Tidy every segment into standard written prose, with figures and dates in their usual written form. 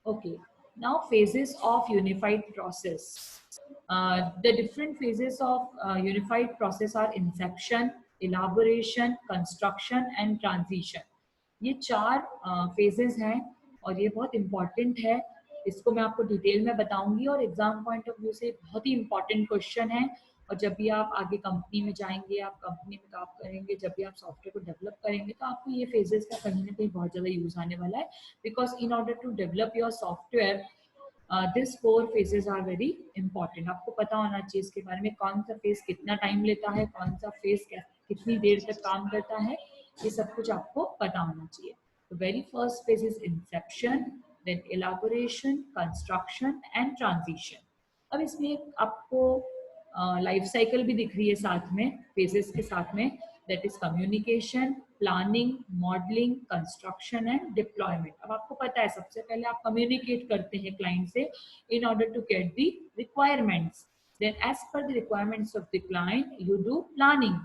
Okay, now phases of unified process. The different phases of unified process are inception, elaboration, construction and transition. ये चार phases हैं और ये बहुत important है. इसको मैं आपको डिटेल में बताऊंगी और एग्जाम पॉइंट ऑफ व्यू से बहुत ही इंपॉर्टेंट क्वेश्चन है. और जब भी आप आगे कंपनी में जाएंगे, आप कंपनी में काम करेंगे, जब भी आप सॉफ्टवेयर को डेवलप करेंगे, तो आपको ये फेजेस का कहीं ना कहीं बहुत ज़्यादा यूज आने वाला है. Because in order to develop your software this 4 phases are very important. आपको पता होना चाहिए इसके बारे में, कौन सा फेज कितना टाइम लेता है, कौन सा फेज कितनी देर तक काम करता है, ये सब कुछ आपको पता होना चाहिए. तो very first phase is inception, then elaboration, construction and transition. अब इसमें आपको लाइफ साइकिल भी दिख रही है साथ में, फेजेस के साथ में. That is communication, planning, modelling, construction and deployment. अब आपको पता है सबसे पहले आप कम्युनिकेट करते हैं क्लाइंट से in order to get the requirements. Then as per the requirements of the client, you do planning.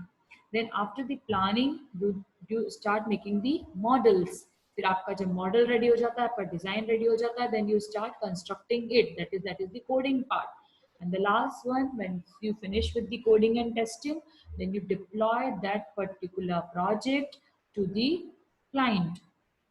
Then after the planning, you start making the models. फिर आपका जब मॉडल रेडी हो जाता है, आपका डिजाइन रेडी हो जाता है, then you start constructing it. That is the coding part. And the last one, when you finish with the coding and testing, then you deploy that particular project to the client.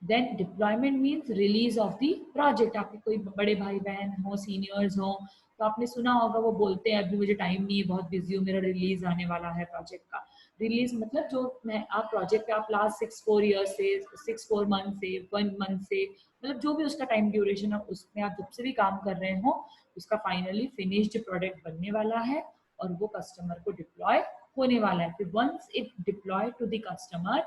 Then deployment means release of the project. आपके कोई बड़े भाई बहन हो, seniors हो, तो आपने सुना होगा वो बोलते हैं अभी मुझे टाइम नहीं है, बहुत बिजी हूँ, मेरा रिलीज आने वाला है प्रोजेक्ट का. रिलीज मतलब जो मैं आप प्रोजेक्ट पे आप लास्ट 6-4 ईयर से 6-4 मंथ से 1 मंथ से, मतलब जो भी उसका टाइम ड्यूरेशन है, उसमें आप जब से भी काम कर रहे हो, उसका फाइनली फिनिश्ड प्रोडक्ट बनने वाला है और वो कस्टमर को डिप्लॉय होने वाला है. फिर once it deploy to the customer,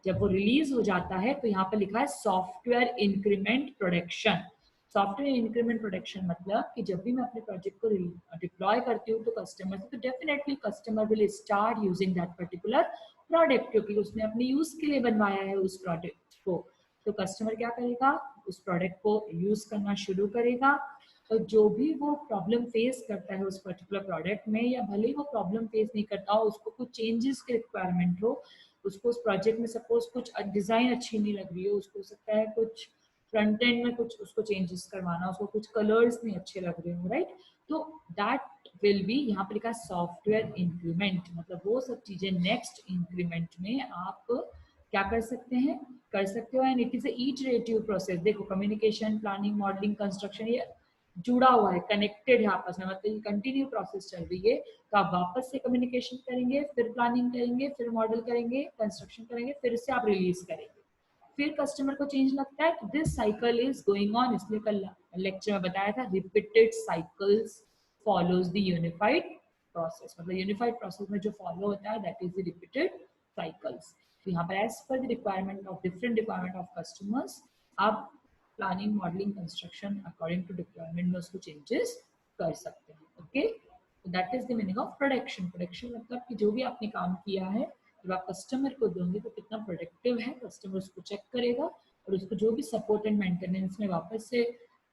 जब वो रिलीज हो जाता है, तो यहाँ पे लिखा है software increment production. Software increment production मतलब कि जब भी मैं अपने प्रोजेक्ट को डिप्लॉय करती हूँ तो कस्टमर से, तो definitely customer will start using that particular product, क्योंकि उसने अपने यूज के लिए बनवाया है उस प्रोडक्ट को. तो कस्टमर क्या करेगा, उस प्रोडक्ट को यूज करना शुरू करेगा. और जो भी वो प्रॉब्लम फेस करता है उस पर्टिकुलर प्रोडक्ट में, या भले ही वो प्रॉब्लम फेस नहीं करता हो, उसको कुछ चेंजेस की रिक्वायरमेंट हो, उसको उस प्रोजेक्ट में सपोज कुछ डिजाइन अच्छी नहीं लग रही हो, उसको हो सकता है कुछ फ्रंट एंड में कुछ उसको चेंजेस करवाना, उसको कुछ कलर्स नहीं अच्छे लग रहे हो, राइट. तो दैट विल बी, यहाँ पर लिखा सॉफ्टवेयर इंक्रीमेंट, मतलब वो सब चीजें नेक्स्ट इंक्रीमेंट में आप क्या कर सकते हैं, कर सकते हो. And it is a iterative process. देखो कम्युनिकेशन, प्लानिंग, मॉडलिंग, कंस्ट्रक्शन, ये जुड़ा हुआ है, कनेक्टेड है आपस में, मतलब ये कंटिन्यू प्रोसेस चल रही है. तो आप वापस से कम्युनिकेशन करेंगे, फिर प्लानिंग करेंगे, फिर मॉडल करेंगे, कंस्ट्रक्शन करेंगे, फिर से आप रिलीज करेंगे, फिर कस्टमर को चेंज लगता है. This cycle is going on. इसलिए कल लेक्चर में बताया था repeated cycles follows the unified process. मतलब यूनिफाइड प्रोसेस में जो फॉलो होता है that is the repeated cycles. तो यहाँ पर as per the requirement of different requirement of customers, आप planning, modelling, construction according to deployment में उसको चेंजेस कर सकते हैं. Okay, that is the meaning of production. Production मतलब कि जो भी आपने काम किया है, जब आप कस्टमर को दोगे तो कितना प्रोडक्टिव है, कस्टमर उसको चेक करेगा और उसको जो भी सपोर्ट एंड मेंटेनेंस में वापस से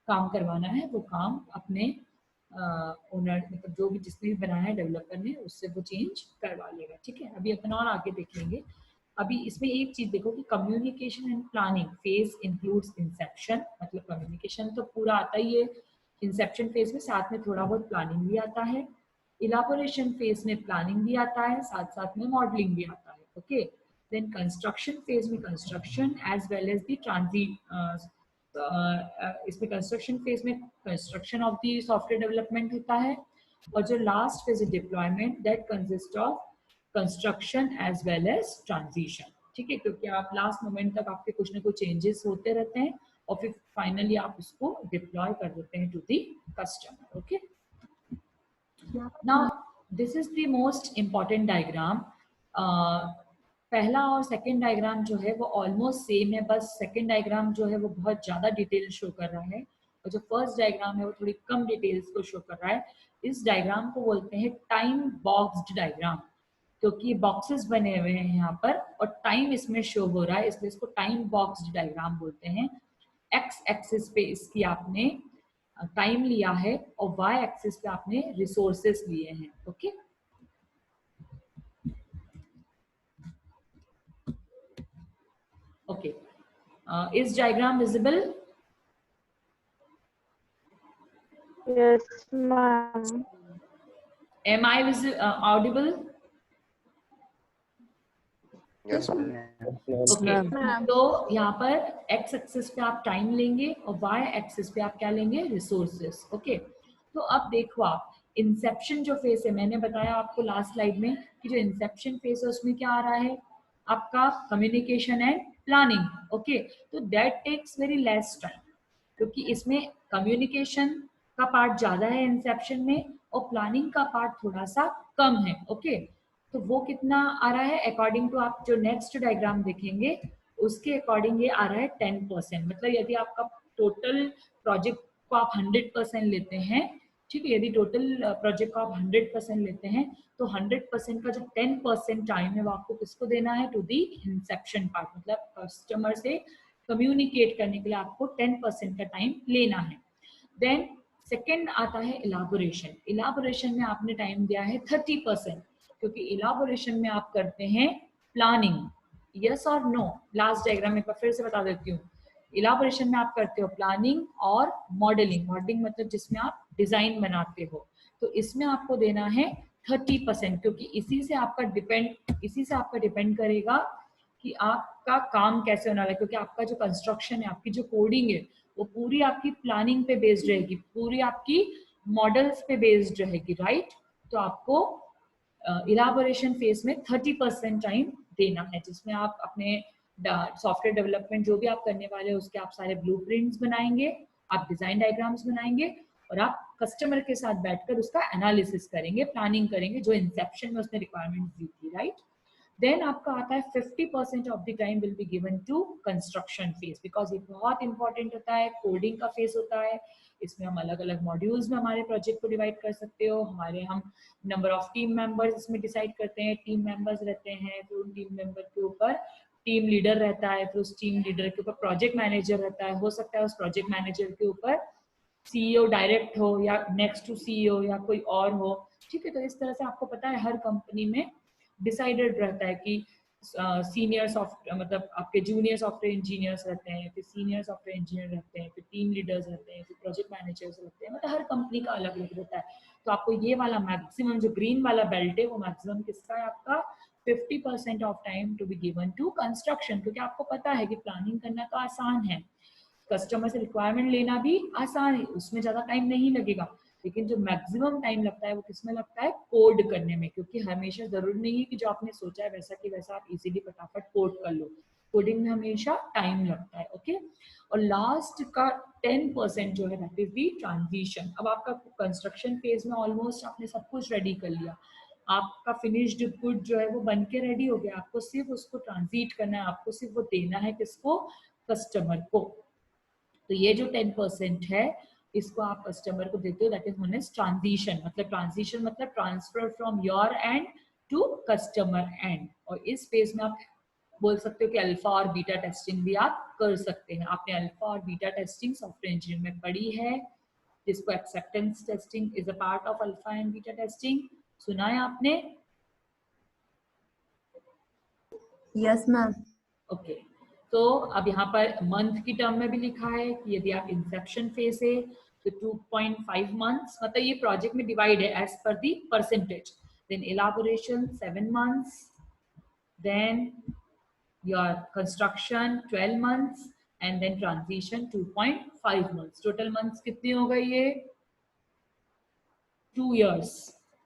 काम करवाना है, वो काम अपने ओनर, मतलब जो भी जिसने भी बनाया है डेवलपर ने, उससे वो चेंज करवा लेगा. ठीक है, अभी अपन और आगे देखेंगे. अभी इसमें एक चीज देखो कि communication and planning phase includes Inception. मतलब कम्युनिकेशन तो पूरा आता ही है इंसेप्शन फेज में, साथ में थोड़ा बहुत प्लानिंग भी आता है. इलाबोरेशन फेज में प्लानिंग भी आता है, साथ साथ में मॉडलिंग भी आता है. ओके, देन कंस्ट्रक्शन फेज में construction as well as the transit, इसमें कंस्ट्रक्शन फेज में construction of the software development होता है. और जो लास्ट फेज है deployment, that consist of construction as well as transition. ठीक है, क्योंकि आप लास्ट मोमेंट तक आपके कुछ ना कुछ चेंजेस होते रहते हैं और फिर फाइनली आप उसको डिप्लॉय कर देते हैं to the customer. Okay, now this is the most important diagram. पहला और सेकेंड डायग्राम जो है वो ऑलमोस्ट सेम है, बस सेकेंड डायग्राम जो है वो बहुत ज़्यादा डिटेल शो कर रहा है और जो फर्स्ट डायग्राम है वो थोड़ी कम डिटेल्स को शो कर रहा है. इस डायग्राम को बोलते हैं टाइम बॉक्स्ड डायग्राम, क्योंकि बॉक्सेस बने हुए हैं यहाँ पर और टाइम इसमें शो हो रहा है, इसलिए इसको टाइम बॉक्स्ड डायग्राम बोलते हैं. एक्स एक्सिस पे इसकी आपने टाइम लिया है और वाई एक्सिस पे आपने रिसोर्सेस लिए हैं. Okay, okay, is diagram visible? Yes, ma'am. Am I audible? Yes, ma'am. Okay Ma'am. तो यहाँ पर एक्स एक्सिस पे आप टाइम लेंगे और वाई एक्सिस पे आप क्या लेंगे, रिसोर्सेस। ओके तो अब देखो आप इंसेप्शन जो फेस है, मैंने बताया आपको लास्ट स्लाइड में कि जो इंसेप्शन फेस है उसमें क्या आ रहा है आपका कम्युनिकेशन एंड प्लानिंग। ओके तो that takes very less time, क्योंकि इसमें कम्युनिकेशन का पार्ट ज्यादा है इंसेप्शन में और प्लानिंग का पार्ट थोड़ा सा कम है। ओके तो वो कितना आ रहा है अकॉर्डिंग टू, आप जो नेक्स्ट डायग्राम देखेंगे उसके अकॉर्डिंग ये आ रहा है 10%। मतलब यदि आपका टोटल प्रोजेक्ट को आप 100% लेते हैं, ठीक है, यदि टोटल प्रोजेक्ट को आप 100% लेते हैं तो 100% का जो 10% टाइम है वो आपको किसको देना है, टू दी इंसेप्शन पार्ट। मतलब कस्टमर से कम्युनिकेट करने के लिए आपको 10% का टाइम लेना है। देन सेकेंड आता है इलाबोरेशन। इलाबोरेशन में आपने टाइम दिया है 30%, क्योंकि इलाबोरेशन में आप करते हैं प्लानिंग। यस और नो? लास्ट डायग्राम में फिर से बता देती हूँ। इलाबोरेशन में आप करते हो प्लानिंग और मॉडलिंग। मॉडलिंग मतलब जिसमें आप डिजाइन बनाते हो, तो इसमें आपको देना है 30%, क्योंकि इसी से आपका डिपेंड करेगा कि आपका काम कैसे होना है। क्योंकि आपका जो कंस्ट्रक्शन है, आपकी जो कोडिंग है, वो पूरी आपकी प्लानिंग पे बेस्ड रहेगी, पूरी आपकी मॉडल्स पे बेस्ड रहेगी, राइट? तो आपको इलाबोरेशन फेज में 30% टाइम देना है, जिसमें आप अपने सॉफ्टवेयर डेवलपमेंट जो भी आप करने वाले हैं उसके आप सारे ब्लूप्रिंट्स बनाएंगे, आप डिजाइन डायग्राम्स बनाएंगे और आप कस्टमर के साथ बैठकर उसका एनालिसिस करेंगे, प्लानिंग करेंगे, जो इंसेप्शन में उसने रिक्वायरमेंट दी थी, राइट? देन आपका आता है 50% of the time will be given to construction phase, because ये बहुत इंपॉर्टेंट होता है, कोडिंग का फेज होता है। इसमें हम अलग अलग मॉड्यूल्स में हमारे प्रोजेक्ट को डिवाइड कर सकते हो। हम नंबर ऑफ टीम मेंबर्स इसमें डिसाइड करते हैं, टीम मेंबर्स रहते हैं, फिर उन टीम मेंबर के ऊपर टीम लीडर रहता है, फिर उस टीम लीडर के ऊपर प्रोजेक्ट मैनेजर रहता है। हो सकता है उस प्रोजेक्ट मैनेजर के ऊपर सीईओ डायरेक्ट हो या नेक्स्ट टू सीईओ या कोई और हो, ठीक है। तो इस तरह से आपको पता है हर कंपनी में डिसाइडेड रहता है कि सीनियर सॉफ्टवेयर, मतलब आपके जूनियर सॉफ्टवेयर इंजीनियर्स रहते हैं, फिर सीनियर सॉफ्टवेयर इंजीनियर रहते हैं, फिर टीम लीडर्स रहते हैं, फिर प्रोजेक्ट मैनेजर्स रहते हैं। मतलब हर कंपनी का अलग अलग रहता है। तो आपको ये वाला मैक्सिमम जो ग्रीन वाला बेल्ट है वो मैक्सिमम किसका है आपका, 50% of time to be given to construction. क्योंकि आपको पता है कि प्लानिंग करना तो आसान है, कस्टमर से रिक्वायरमेंट लेना भी आसान है, उसमें ज्यादा टाइम नहीं लगेगा। लेकिन जो मैक्सिमम टाइम लगता है वो किसमें लगता है, कोड करने में। क्योंकि हमेशा जरूरी नहीं है कि जो आपने सोचा है वैसा कि वैसा आप इजीली फटाफट कोड कर लो, कोडिंग में हमेशा टाइम लगता है। ओके और लास्ट का 10% जो है दैट इज दी ट्रांजिशन। अब आपका कंस्ट्रक्शन फेज में ऑलमोस्ट आपने सब कुछ रेडी कर लिया, आपका फिनिश्ड गुड जो है वो बन के रेडी हो गया, आपको सिर्फ उसको ट्रांजिट करना है, आपको सिर्फ वो देना है किसको, कस्टमर को। तो ये जो 10% है इसको आप कस्टमर को देते हो, that is known as transition. मतलब ट्रांजिशन मतलब transfer from your end to customer end. और इस फेज में आप बोल सकते हो कि अल्फा और बीटा टेस्टिंग भी आप कर सकते हैं। आपने अल्फा और बीटा टेस्टिंग सॉफ्टवेयर इंजीनियरिंग में पढ़ी है, जिसको acceptance testing is a part of alpha and beta testing. सुना है आपने? Yes ma'am. ओके तो अब यहाँ पर मंथ की टर्म में भी लिखा है कि यदि आप इंसेप्शन फेज है तो 2.5 मंथ्स, मतलब ये प्रोजेक्ट में डिवाइड है as per the percentage. Then elaboration 7 months, then your construction 12 months and then transition 2.5 months. Total months कितने हो गए ये, 2 years,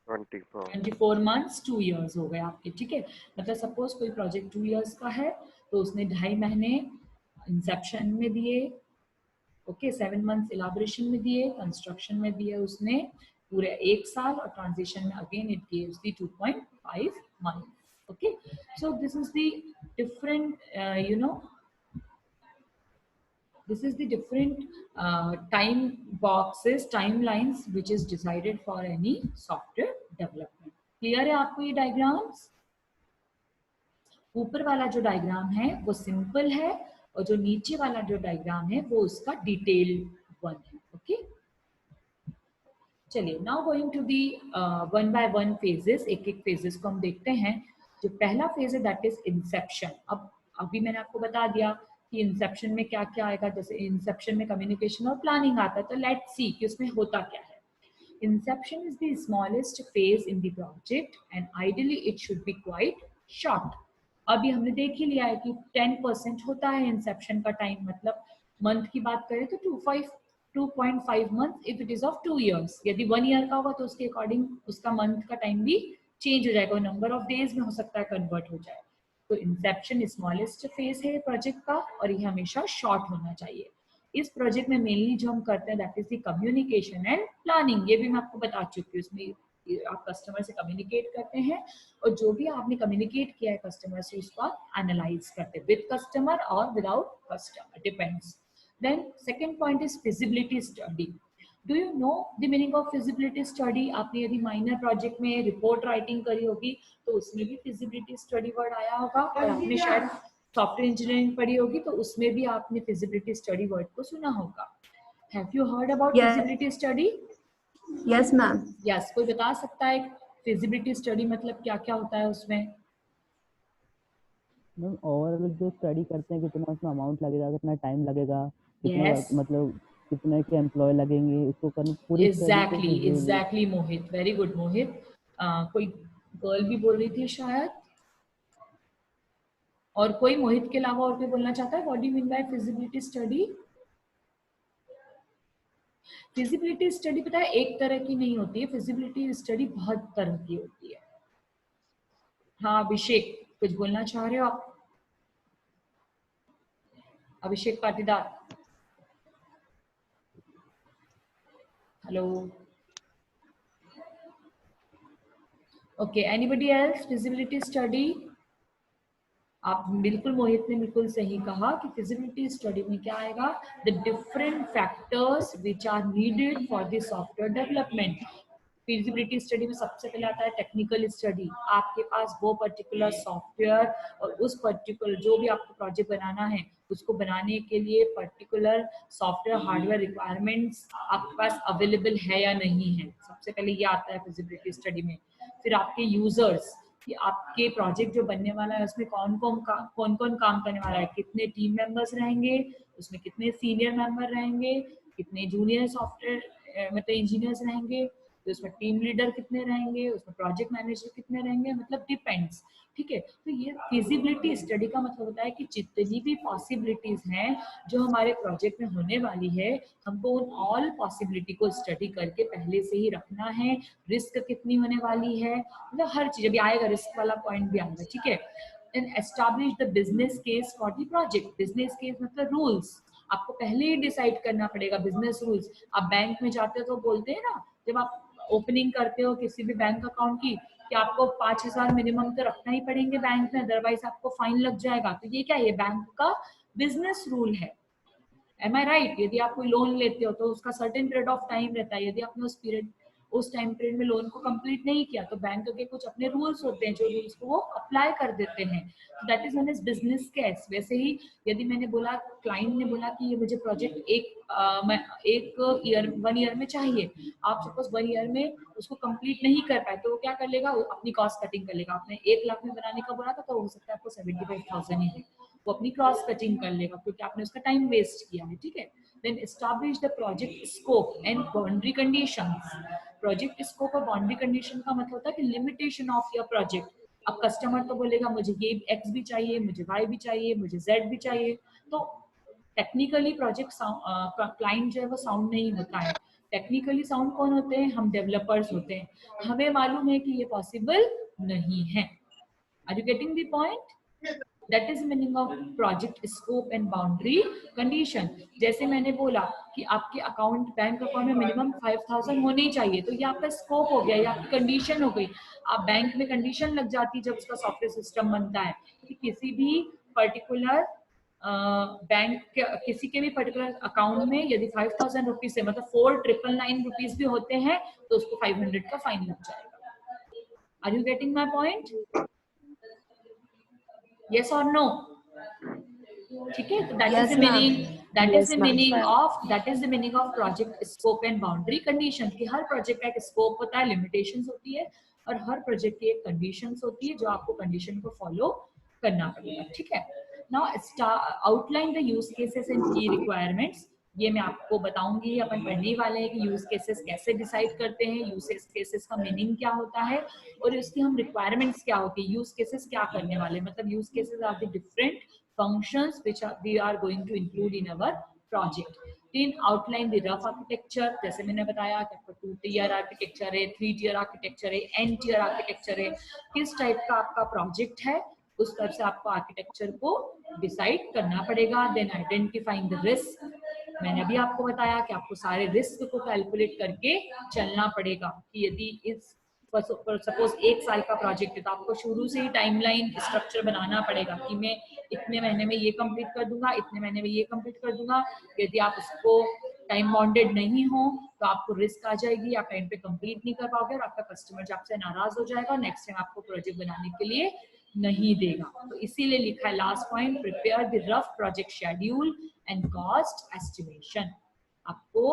24 मंथ्स 2 years हो गए आपके, ठीक है। मतलब सपोज कोई प्रोजेक्ट 2 years का है तो उसने 2.5 महीने इंसेप्शन में दिए, ओके, 7 मंथ्स इलाबोरेशन में दिए, कंस्ट्रक्शन में दिए उसने पूरे 1 साल, और ट्रांजिशन में again it gives the 2.5 months. Okay so this is the different this is the different time boxes, timelines which is decided for any software development. Clear है आपको ये डायग्राम्स? ऊपर वाला जो डायग्राम है वो सिंपल है और जो नीचे वाला जो डायग्राम है वो उसका डिटेल वन है। ओके चलिए now going to the one by one phases, एक एक फेजेस को हम देखते हैं। जो पहला फेज है दैट इज इंसेप्शन। अब अभी मैंने आपको बता दिया कि इंसेप्शन में क्या क्या आएगा। जैसे इंसेप्शन में कम्युनिकेशन और प्लानिंग आता है, तो लेट्स सी कि उसमें होता क्या है। Inception is the smallest phase in the project and ideally it should be quite short. अभी हमने देख ही लिया है कि 10% होता है इंसेप्शन का टाइम, मतलब मंथ की बात करें तो 2.5 month if it is of 2 years. यदि 1 ईयर का होगा तो उसके अकॉर्डिंग उसका मंथ का टाइम भी चेंज हो जाएगा, नंबर ऑफ डेज में हो सकता है कन्वर्ट हो जाए। तो इंसेप्शन स्मॉलेस्ट फेज है प्रोजेक्ट का और ये हमेशा शॉर्ट होना चाहिए। इस प्रोजेक्ट में मेनली जो हम करते हैं that is the communication and planning. ये भी मैं आपको बता चुकी हूँ, इसमें आप कस्टमर से कम्युनिकेट करते हैं और जो भी आपने कम्युनिकेट किया है कस्टमर से उसको आप एनालाइज करते हैं, विद कस्टमर और without customer, depends. Then second point is feasibility study. Do you know the meaning of feasibility study? आपने यदि माइनर प्रोजेक्ट में रिपोर्ट राइटिंग करी होगी तो उसमें भी फिजिबिलिटी स्टडी वर्ड आया होगा, और आपने शायद सॉफ्टवेयर इंजीनियरिंग पढ़ी होगी तो उसमें भी आपने फिजिबिलिटी स्टडी वर्ड को सुना होगा। Have you heard about Yes. Feasibility study? Yes, ma'am. Yes, कोई बता सकता है फिजिबिलिटी स्टडी मतलब क्या क्या होता है उसमें? मैम ओवरऑल जो स्टडी करते हैं कितना उसमें अमाउंट लगेगा, कितना टाइम लगेगा, कितना Yes. मतलब कितने के एम्प्लॉय लगेंगे, इसको करने पूरी एग्जैक्टली मोहित, वेरी गुड मोहित। कोई गर्ल भी बोल रही थी शायद, और कोई मोहित के अलावा और कोई बोलना चाहता है? What do you mean by feasibility study? Feasibility study पता है एक तरह की नहीं होती है, फिजिबिलिटी स्टडी बहुत तरह की होती है। हाँ अभिषेक, कुछ बोलना चाह रहे हो आप? Abhishek Patidar, hello. Okay, anybody else? Feasibility study, आप बिल्कुल, मोहित ने बिल्कुल सही कहा कि फिजिबिलिटी स्टडी में क्या आएगा? The different factors which are needed for the software development. Feasibility study में सबसे पहले आता है टेक्निकल स्टडी। आपके पास वो पर्टिकुलर सॉफ्टवेयर और उस पर्टिकुलर जो भी आपको प्रोजेक्ट बनाना है उसको बनाने के लिए पर्टिकुलर सॉफ्टवेयर हार्डवेयर रिक्वायरमेंट्स आपके पास अवेलेबल है या नहीं है, सबसे पहले ये आता है फिजिबिलिटी स्टडी में। फिर आपके यूजर्स, कि आपके प्रोजेक्ट जो बनने वाला है उसमें कौन कौन काम करने वाला है, कितने टीम मेंबर्स रहेंगे, उसमें कितने सीनियर मेंबर रहेंगे, कितने जूनियर सॉफ्टवेयर मतलब इंजीनियर्स रहेंगे, तो उसमें टीम लीडर कितने रहेंगे, उसमें प्रोजेक्ट मैनेजर कितने रहेंगे, मतलब डिपेंड्स। ठीक है, तो ये फिजिबिलिटी स्टडी का मतलब होता है कि जितनी भी पॉसिबिलिटीज हैं जो हमारे प्रोजेक्ट में होने वाली है, हमको उन ऑल पॉसिबिलिटी को स्टडी करके पहले से ही रखना है। रिस्क कितनी होने वाली है, मतलब हर चीज, अभी आएगा रिस्क वाला पॉइंट भी आएगा। ठीक है, then establish the business case for the project. Business case मतलब रूल्स, आपको पहले ही डिसाइड करना पड़ेगा बिजनेस रूल्स। आप बैंक में जाते हो तो बोलते हैं ना, जब आप ओपनिंग करते हो किसी भी बैंक अकाउंट की, कि आपको 5,000 मिनिमम तो रखना ही पड़ेंगे बैंक में, अदरवाइज आपको फाइन लग जाएगा। तो ये क्या है? ये बैंक का बिजनेस रूल है। एम आई राइट? यदि आप कोई लोन लेते हो तो उसका सर्टेन पीरियड ऑफ टाइम रहता है, यदि आपने उस टाइम पीरियड में लोन को कंप्लीट नहीं किया तो बैंक के कुछ अपने रूल्स होते हैं, जो रूल्स को वो अप्लाई कर देते हैं। That is known as business case. वैसे ही यदि मैंने बोला, क्लाइंट ने बोला कि ये मुझे प्रोजेक्ट एक ईयर 1 ईयर में चाहिए, आप सपोज 1 ईयर में उसको कंप्लीट नहीं कर पाए तो वो क्या कर लेगा? वो अपनी कॉस्ट कटिंग कर लेगा। आपने 1 लाख में बनाने का बोला था तो हो सकता है आपको 75,000 ही है, वो अपनी क्रॉस कटिंग कर लेगा क्योंकि आपने उसका टाइम वेस्ट किया है। ठीक है, then establish the project scope and boundary conditions. Project scope और बाउंड्री कंडीशन का मतलब होता है कि लिमिटेशन ऑफ योर प्रोजेक्ट। अब कस्टमर तो बोलेगा मुझे ये एक्स भी चाहिए, मुझे वाई भी चाहिए, मुझे जेड भी चाहिए, तो टेक्निकली प्रोजेक्ट क्लाइंट जो है वो साउंड नहीं होता है। टेक्निकली साउंड कौन होते हैं? हम डेवलपर्स होते हैं। हमें मालूम है कि ये पॉसिबल नहीं है। Are you getting the point? That is meaning of project scope and boundary condition. जैसे मैंने बोला कि आपके अकाउंट, बैंक अकाउंट में मिनिमम 5,000 होने ही चाहिए, तो ये आपका स्कोप हो गया, ये आपकी कंडीशन हो गई। आप बैंक में कंडीशन लग जाती है जब उसका सॉफ्टवेयर सिस्टम बनता है कि किसी भी पर्टिकुलर बैंक किसी के भी पर्टिकुलर अकाउंट में यदि 5,000 रुपीज से मतलब 4,999 रुपीज भी होते हैं तो उसको 500 का फाइन लग जाएगा। Are you getting my point? Yes or no? ठीक है, तो that is Yes, the ma'am. meaning, that is Yes, the ma'am. meaning of project scope and boundary condition। कि हर प्रोजेक्ट का एक स्कोप होता है, लिमिटेशंस होती है, और हर प्रोजेक्ट की एक कंडीशंस होती है जो आपको कंडीशन को फॉलो करना पड़ेगा। ठीक है, now outline the use cases and की रिक्वायरमेंट्स। ये मैं आपको बताऊंगी। अपन पढ़ने ही वाले हैं कि यूज केसेस कैसे डिसाइड करते हैं, यूज केसेस का मीनिंग क्या होता है और उसकी हम रिक्वायरमेंट्स क्या होती है, यूज केसेस क्या करने वाले, मतलब use cases are the different functions which we are going to include in our project. Then outline the rough architecture, जैसे मैंने बताया कि आपका 2 tier आर्किटेक्चर है, 3 tier आर्किटेक्चर है, n-tier आर्किटेक्चर है, किस टाइप का आपका प्रोजेक्ट है उस तरह से आपको आर्किटेक्चर को डिसाइड करना पड़ेगा। देन आइडेंटिफाइंग द रिस्क, मैंने अभी आपको बताया कि आपको सारे रिस्क को कैलकुलेट करके चलना पड़ेगा कि यदि इस सपोज 1 साल का प्रोजेक्ट है तो आपको शुरू से ही टाइमलाइन स्ट्रक्चर बनाना पड़ेगा कि मैं इतने महीने में ये कंप्लीट कर दूंगा, इतने महीने में ये कंप्लीट कर दूंगा। यदि आप उसको टाइम बाउंडेड नहीं हो तो आपको रिस्क आ जाएगी, आप टाइम पे कंप्लीट नहीं कर पाओगे और आपका कस्टमर आपसे नाराज हो जाएगा और नेक्स्ट टाइम आपको प्रोजेक्ट बनाने के लिए नहीं देगा। तो इसीलिए लिखा है last point, prepare the rough project schedule and cost estimation. आपको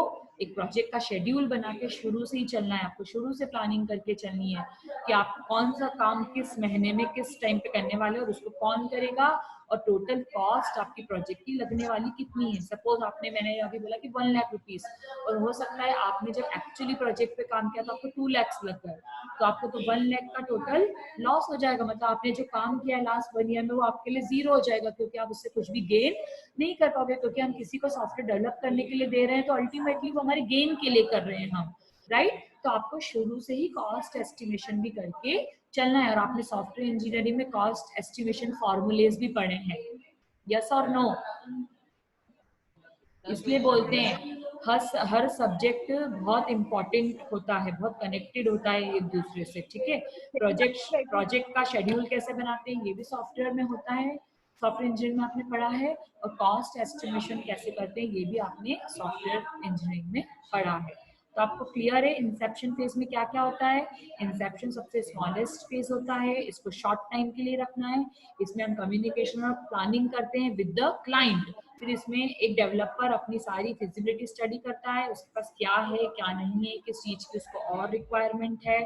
एक प्रोजेक्ट का शेड्यूल बना के शुरू से ही चलना है, आपको शुरू से प्लानिंग करके चलनी है कि आप कौन सा काम किस महीने में किस टाइम पे करने वाले और उसको कौन करेगा और टोटल कॉस्ट आपकी प्रोजेक्ट की लगने वाली कितनी है। सपोज आपने, मैंने अभी बोला कि 1 लाख रुपीस और हो सकता है आपने जब एक्चुअली प्रोजेक्ट पे काम किया तो आपको 2 लाख लग गए, तो आपको तो 1 लाख का टोटल लॉस हो जाएगा। मतलब आपने जो काम किया लास्ट 1 ईयर में वो आपके लिए जीरो हो जाएगा क्योंकि आप उससे कुछ भी गेन नहीं कर पाओगे। क्योंकि हम किसी को सॉफ्टवेयर डेवलप करने के लिए दे रहे हैं तो अल्टीमेटली वो हमारे गेन के लिए कर रहे हैं हम, राइट। तो आपको शुरू से ही कॉस्ट एस्टिमेशन भी करके चलना है। और आपने सॉफ्टवेयर इंजीनियरिंग में कॉस्ट एस्टिमेशन फॉर्मूलेज भी पढ़े हैं, यस और नो? इसलिए बोलते हैं हर सब्जेक्ट बहुत इंपॉर्टेंट होता है, बहुत कनेक्टेड होता है एक दूसरे से, ठीक है। प्रोजेक्ट का शेड्यूल कैसे बनाते हैं ये भी सॉफ्टवेयर में होता है, सॉफ्टवेयर इंजीनियरिंग में आपने पढ़ा है। और कॉस्ट एस्टिमेशन कैसे करते हैं ये भी आपने सॉफ्टवेयर इंजीनियरिंग में पढ़ा है। तो आपको क्लियर है इंसेप्शन फेज में क्या क्या होता है। इंसेप्शन सबसे स्मॉलेस्ट फेज होता है, इसको शॉर्ट टाइम के लिए रखना है। इसमें हम कम्युनिकेशन और प्लानिंग करते हैं विद द क्लाइंट। फिर इसमें एक डेवलपर अपनी सारी फिजिबिलिटी स्टडी करता है, उसके पास क्या है क्या नहीं है, किस चीज की उसको और रिक्वायरमेंट है।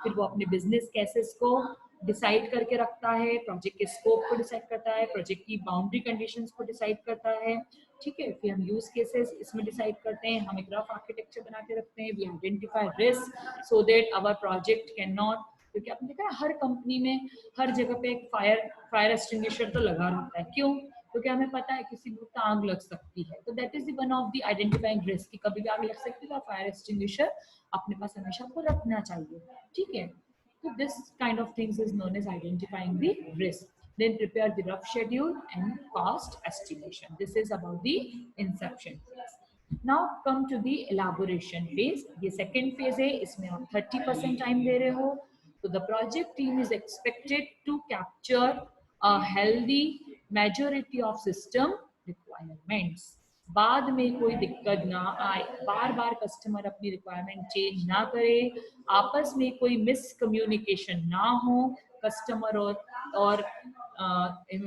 फिर वो अपने बिजनेस केसेस को डिसाइड करके रखता है, प्रोजेक्ट के स्कोप को डिसाइड करता है, प्रोजेक्ट की बाउंड्री कंडीशंस को डिसाइड करता है, ठीक है। फिर हम यूज केसेस इसमें डिसाइड करते हैं, हम एक रफ आर्किटेक्चर बना के रखते हैं, we identify risk so that our project can not, क्योंकि आपने देखा है हर कंपनी में हर जगह पे एक फायर एक्सटिंग्विशर तो लगा रहता है। क्यों? क्योंकि हमें पता है किसी को आग लग सकती है, तो that is one of the identifying risk कि कभी भी आग लग सकती है, तो फायर एक्सटिंग्विशर अपने पास हमेशा आपको रखना चाहिए, ठीक है। So this kind of things is known as identifying the risk. Then prepare the rough schedule and cost estimation. This is about the inception phase. Now come to the elaboration phase. ये second phase है, इसमें आप 30% time दे रहे हो। So the project team is expected to capture a healthy majority of system requirements. बाद में कोई दिक्कत ना आए, बार बार कस्टमर अपनी रिक्वायरमेंट चेंज ना करे, आपस में कोई मिसकम्युनिकेशन ना हो कस्टमर और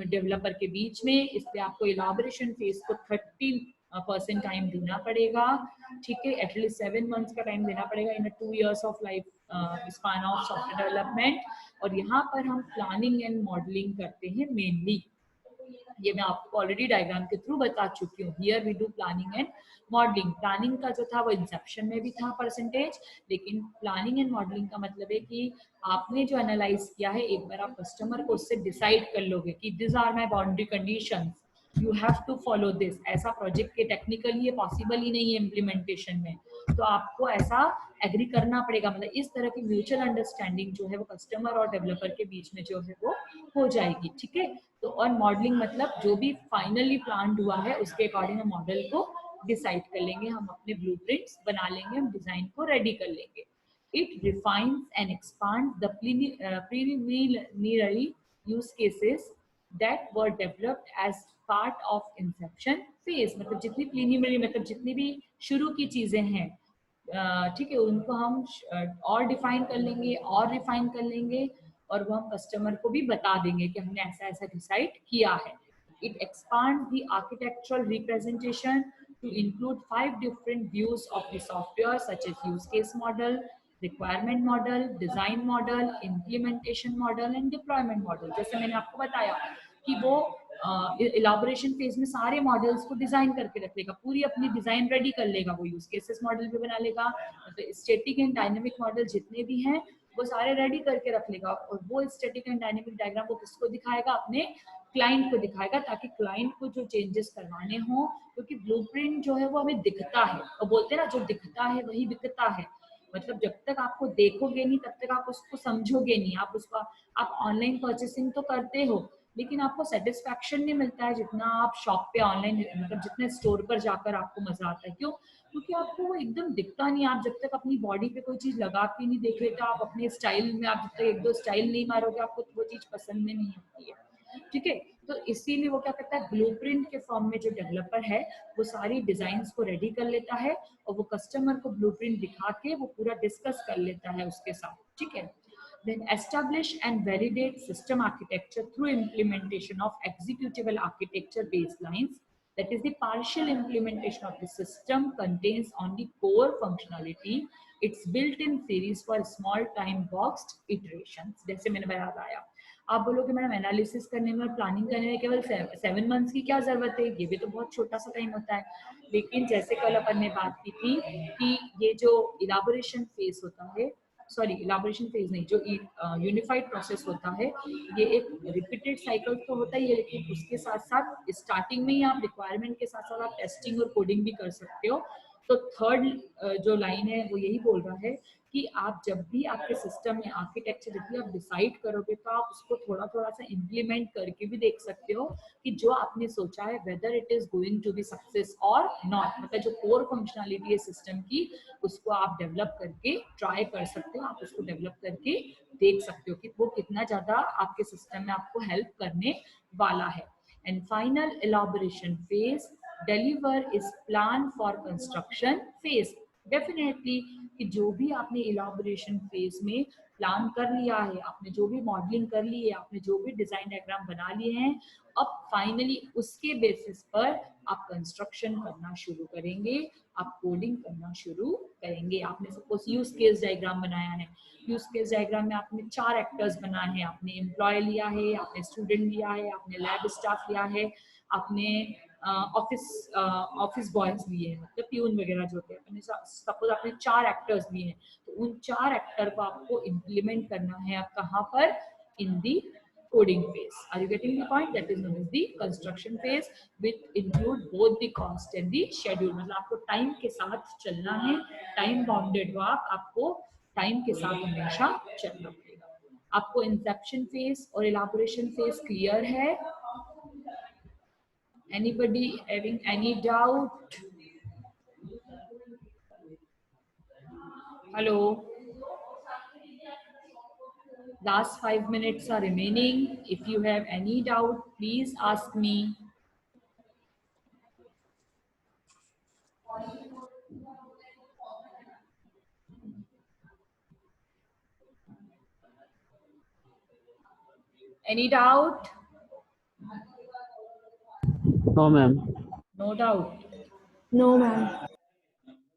डेवलपर के बीच में। इसलिए आपको इलाबोरेशन फेज को 30% टाइम देना पड़ेगा, ठीक है। एटलीस्ट 7 मंथ्स का टाइम देना पड़ेगा इन 2 years of life span of software development. और यहाँ पर हम प्लानिंग एंड मॉडलिंग करते हैं मेनली, ये मैं आपको ऑलरेडी डायग्राम के थ्रू बता चुकी हूँ। Here we do planning and modelling. Planning का जो था वो इंसेप्शन में भी था परसेंटेज, लेकिन प्लानिंग एंड मॉडलिंग का मतलब है कि आपने जो एनालाइज किया है एक बार आप कस्टमर को उससे डिसाइड कर लोगे कि this are my boundary conditions, you have to follow this. ऐसा प्रोजेक्ट के टेक्निकली ये पॉसिबल ही नहीं है इम्प्लीमेंटेशन में, तो आपको ऐसा एग्री करना पड़ेगा। मतलब इस तरह की म्यूचुअल अंडरस्टैंडिंग जो है वो कस्टमर और डेवलपर के बीच में जो है वो हो जाएगी, ठीक है। तो और मॉडलिंग मतलब जो भी फाइनली प्लान हुआ है उसके अकॉर्डिंग हम मॉडल को डिसाइड कर लेंगे, हम अपने ब्लूप्रिंट्स बना लेंगे, हम डिजाइन को रेडी कर लेंगे। It refines and expands the preliminary use cases that were developed as part of inception phase. मतलब जितनी प्रीलिमिनरी, मतलब जितनी भी शुरू की चीजें हैं, ठीक है, उनको हम और डिफाइन कर लेंगे और रिफाइन कर लेंगे और वो हम कस्टमर को भी बता देंगे कि हमने ऐसा ऐसा डिसाइड किया है। It expand the architectural representation to include 5 different views of the software such as use case model, requirement model, design model, implementation model and deployment model. जैसे मैंने आपको बताया कि वो इलाबोरेशन फेज में सारे मॉडल्स को डिजाइन करके रख लेगा, पूरी अपनी डिजाइन रेडी कर लेगा, वो यूज केसेस मॉडल भी बना लेगा, तो स्टैटिक एंड डायनेमिक मॉडल जितने भी हैं वो सारे रेडी करके रख लेगा, और वो स्टैटिक एंड डायनेमिक डायग्राम वो किसको दिखाएगा, अपने क्लाइंट को दिखाएगा, ताकि क्लाइंट को जो चेंजेस करवाने हो, क्योंकि ब्लूप्रिंट जो है वो हमें दिखता है, और बोलते हैं ना जो दिखता है वही बिकता है, मतलब जब तक आपको देखोगे नहीं तब तक आप उसको समझोगे नहीं, आप उसका आप ऑनलाइन परचेसिंग तो करते हो लेकिन आपको सेटिस्फैक्शन नहीं मिलता है जितना आप शॉप पे ऑनलाइन, मतलब जितने स्टोर पर जाकर आपको मजा आता है। क्यों? क्योंकि आपको वो एकदम दिखता नहीं, आप जब तक अपनी बॉडी पे कोई चीज लगा के नहीं देख लेते, आप अपने स्टाइल में आप जब तक एक दो स्टाइल नहीं मारोगे आपको वो चीज पसंद में नहीं आती है, ठीक है। तो इसीलिए वो क्या करता है, ब्लूप्रिंट के फॉर्म में जो डेवलपर है वो सारी डिजाइन्स को रेडी कर लेता है और वो कस्टमर को ब्लूप्रिंट दिखा के वो पूरा डिस्कस कर लेता है उसके साथ, ठीक है। Then establish and validate system architecture through implementation of executable architecture baselines. That is, the partial implementation of the system contains only core functionality. It's built in series for small time boxed iterations. जैसे मैंने बताया, आप बोलोगे madam analysis करने में और planning करने में केवल 7 मंथ्स की क्या जरूरत है, ये भी तो बहुत छोटा सा टाइम होता है। लेकिन जैसे कल अपन ने बात की थी कि ये जो इलाबोरेशन फेज होता है, सॉरी इलाबोरेशन फेज नहीं, जो यूनिफाइड प्रोसेस होता है, ये एक रिपीटेड साइकिल तो होता ही है, लेकिन उसके साथ साथ स्टार्टिंग में ही आप रिक्वायरमेंट के साथ साथ आप टेस्टिंग और कोडिंग भी कर सकते हो। तो थर्ड जो लाइन है वो यही बोल रहा है कि आप जब भी आपके सिस्टम में आर्किटेक्चर जब भी आप डिसाइड करोगे तो आप उसको थोड़ा थोड़ा सा इम्प्लीमेंट करके भी देख सकते हो कि जो आपने सोचा है whether it is going to be success और नॉट, मतलब जो कोर फंक्शनलिटी है सिस्टम की उसको आप डेवलप करके ट्राई कर सकते हो, आप उसको डेवलप करके देख सकते हो कि वो कितना ज्यादा आपके सिस्टम में आपको हेल्प करने वाला है। And final elaboration phase deliver is plan for construction phase. Definitely कि जो भी आपने इलाबोरेशन फेज में प्लान कर लिया है, आपने जो भी मॉडलिंग कर ली है, आपने जो भी डिजाइन डायग्राम बना लिए हैं, अब फाइनली उसके बेसिस पर आप कंस्ट्रक्शन करना शुरू करेंगे, आप कोडिंग करना शुरू करेंगे। आपने सपोज यूज केस डायग्राम बनाया है, यूज केस डायग्राम में आपने 4 एक्टर्स बनाए हैं, आपने एम्प्लॉय लिया है, आपने स्टूडेंट लिया है, आपने लैब स्टाफ लिया है, आपने ऑफिस बॉयज लिए हैं, मतलब प्यून वगैरह जो होते हैं, सपोज आपने 4 एक्टर्स लिए हैं, तो उन 4 एक्टर को आपको इम्प्लीमेंट करना है आप कहाँ पर, इन दी coding phase. Are you getting the point? That is known as the construction phase, which include both the cost and the schedule. मतलब आपको टाइम के साथ चलना है, टाइम बाउंडेड हो, आपको टाइम के साथ हमेशा चलना पड़ेगा। आपको इंसेप्शन फेज और इलाबोरेशन फेज क्लियर है? Anybody having any doubt? Hello. Last 5 minutes are remaining. If you have any doubt, please ask me. Any doubt? No ma'am. No doubt. No, ma'am.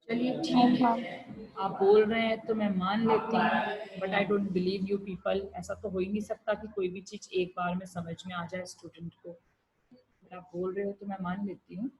चलिए ठीक है, आप बोल रहे हैं तो मैं मान लेती हूँ, but I don't believe you people. ऐसा तो हो ही नहीं सकता कि कोई भी चीज एक बार में समझ में आ जाए स्टूडेंट को। अगर आप बोल रहे हो तो मैं मान लेती हूँ।